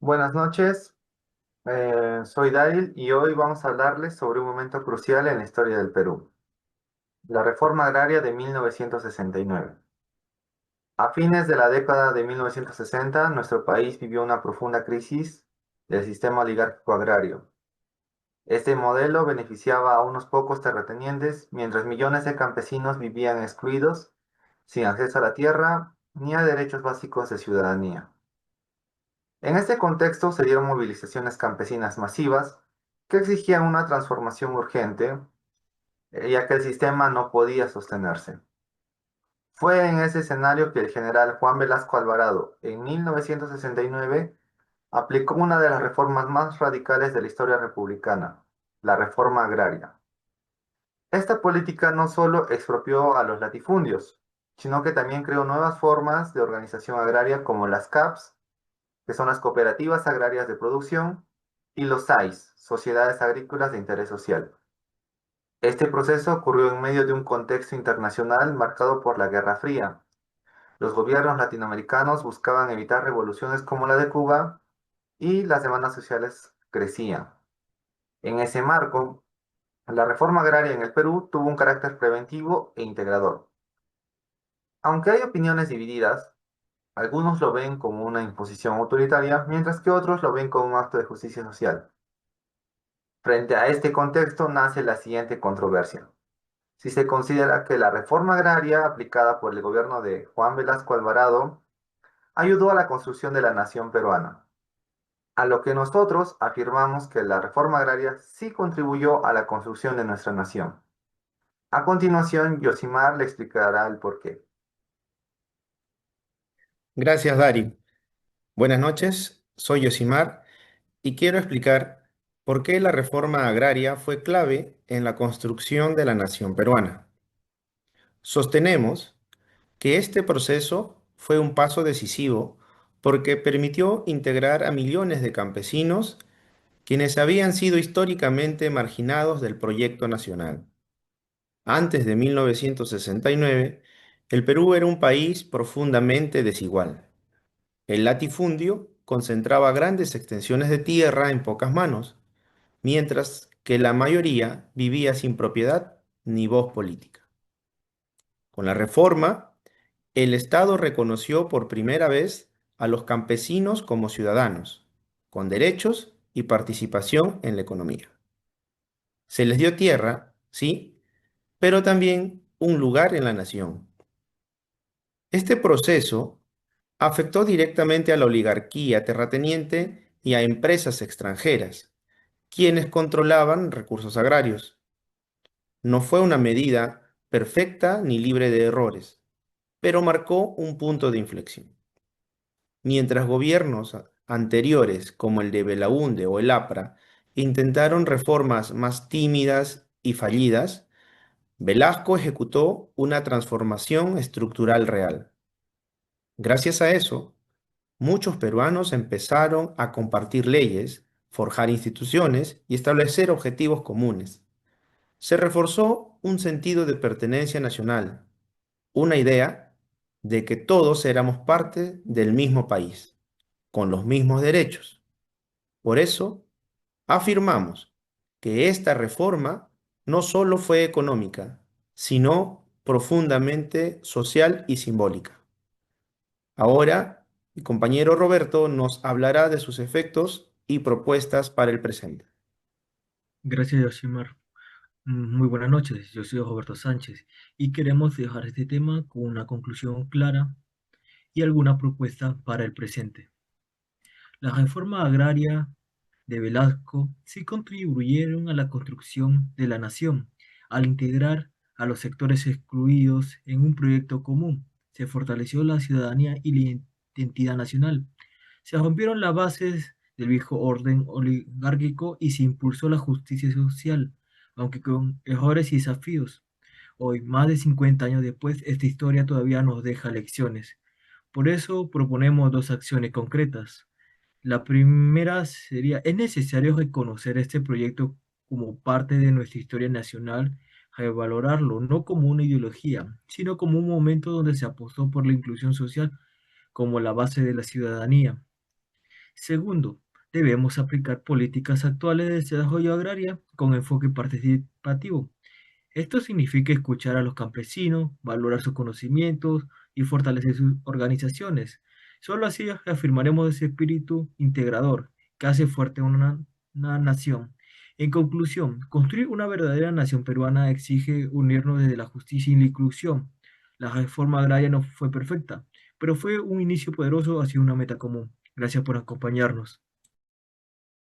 Buenas noches, soy Daryl y hoy vamos a hablarles sobre un momento crucial en la historia del Perú, la reforma agraria de 1969. A fines de la década de 1960, nuestro país vivió una profunda crisis del sistema oligárquico agrario. Este modelo beneficiaba a unos pocos terratenientes, mientras millones de campesinos vivían excluidos, sin acceso a la tierra ni a derechos básicos de ciudadanía. En este contexto se dieron movilizaciones campesinas masivas que exigían una transformación urgente, ya que el sistema no podía sostenerse. Fue en ese escenario que el general Juan Velasco Alvarado, en 1969, aplicó una de las reformas más radicales de la historia republicana, la reforma agraria. Esta política no solo expropió a los latifundios, sino que también creó nuevas formas de organización agraria como las CAPs, que son las cooperativas agrarias de producción, y los SAIs, sociedades agrícolas de interés social. Este proceso ocurrió en medio de un contexto internacional marcado por la Guerra Fría. Los gobiernos latinoamericanos buscaban evitar revoluciones como la de Cuba y las demandas sociales crecían. En ese marco, la reforma agraria en el Perú tuvo un carácter preventivo e integrador. Aunque hay opiniones divididas, algunos lo ven como una imposición autoritaria, mientras que otros lo ven como un acto de justicia social. Frente a este contexto nace la siguiente controversia. Si se considera que la reforma agraria aplicada por el gobierno de Juan Velasco Alvarado ayudó a la construcción de la nación peruana, a lo que nosotros afirmamos que la reforma agraria sí contribuyó a la construcción de nuestra nación. A continuación, Yosimar le explicará el porqué. Gracias, Dari. Buenas noches, soy Yosimar y quiero explicar por qué la reforma agraria fue clave en la construcción de la nación peruana. Sostenemos que este proceso fue un paso decisivo porque permitió integrar a millones de campesinos quienes habían sido históricamente marginados del proyecto nacional. Antes de 1969, el Perú era un país profundamente desigual. El latifundio concentraba grandes extensiones de tierra en pocas manos, mientras que la mayoría vivía sin propiedad ni voz política. Con la reforma, el Estado reconoció por primera vez a los campesinos como ciudadanos, con derechos y participación en la economía. Se les dio tierra, sí, pero también un lugar en la nación. Este proceso afectó directamente a la oligarquía terrateniente y a empresas extranjeras, quienes controlaban recursos agrarios. No fue una medida perfecta ni libre de errores, pero marcó un punto de inflexión. Mientras gobiernos anteriores, como el de Belaúnde o el APRA, intentaron reformas más tímidas y fallidas, Velasco ejecutó una transformación estructural real. Gracias a eso, muchos peruanos empezaron a compartir leyes, forjar instituciones y establecer objetivos comunes. Se reforzó un sentido de pertenencia nacional, una idea de que todos éramos parte del mismo país, con los mismos derechos. Por eso, afirmamos que esta reforma no solo fue económica, sino profundamente social y simbólica. Ahora, mi compañero Roberto nos hablará de sus efectos y propuestas para el presente. Gracias, Yoshimar. Muy buenas noches, yo soy Roberto Sánchez y queremos dejar este tema con una conclusión clara y alguna propuesta para el presente. La reforma agraria de Velasco sí contribuyeron a la construcción de la nación, al integrar a los sectores excluidos en un proyecto común. Se fortaleció la ciudadanía y la identidad nacional. Se rompieron las bases del viejo orden oligárquico y se impulsó la justicia social, aunque con errores y desafíos. Hoy, más de 50 años después, esta historia todavía nos deja lecciones. Por eso proponemos dos acciones concretas. La primera sería, es necesario reconocer este proyecto como parte de nuestra historia nacional, revalorarlo no como una ideología, sino como un momento donde se apostó por la inclusión social como la base de la ciudadanía. Segundo, debemos aplicar políticas actuales de desarrollo agraria con enfoque participativo. Esto significa escuchar a los campesinos, valorar sus conocimientos y fortalecer sus organizaciones. Solo así afirmaremos ese espíritu integrador que hace fuerte una nación. En conclusión, construir una verdadera nación peruana exige unirnos desde la justicia y la inclusión. La reforma agraria no fue perfecta, pero fue un inicio poderoso hacia una meta común. Gracias por acompañarnos.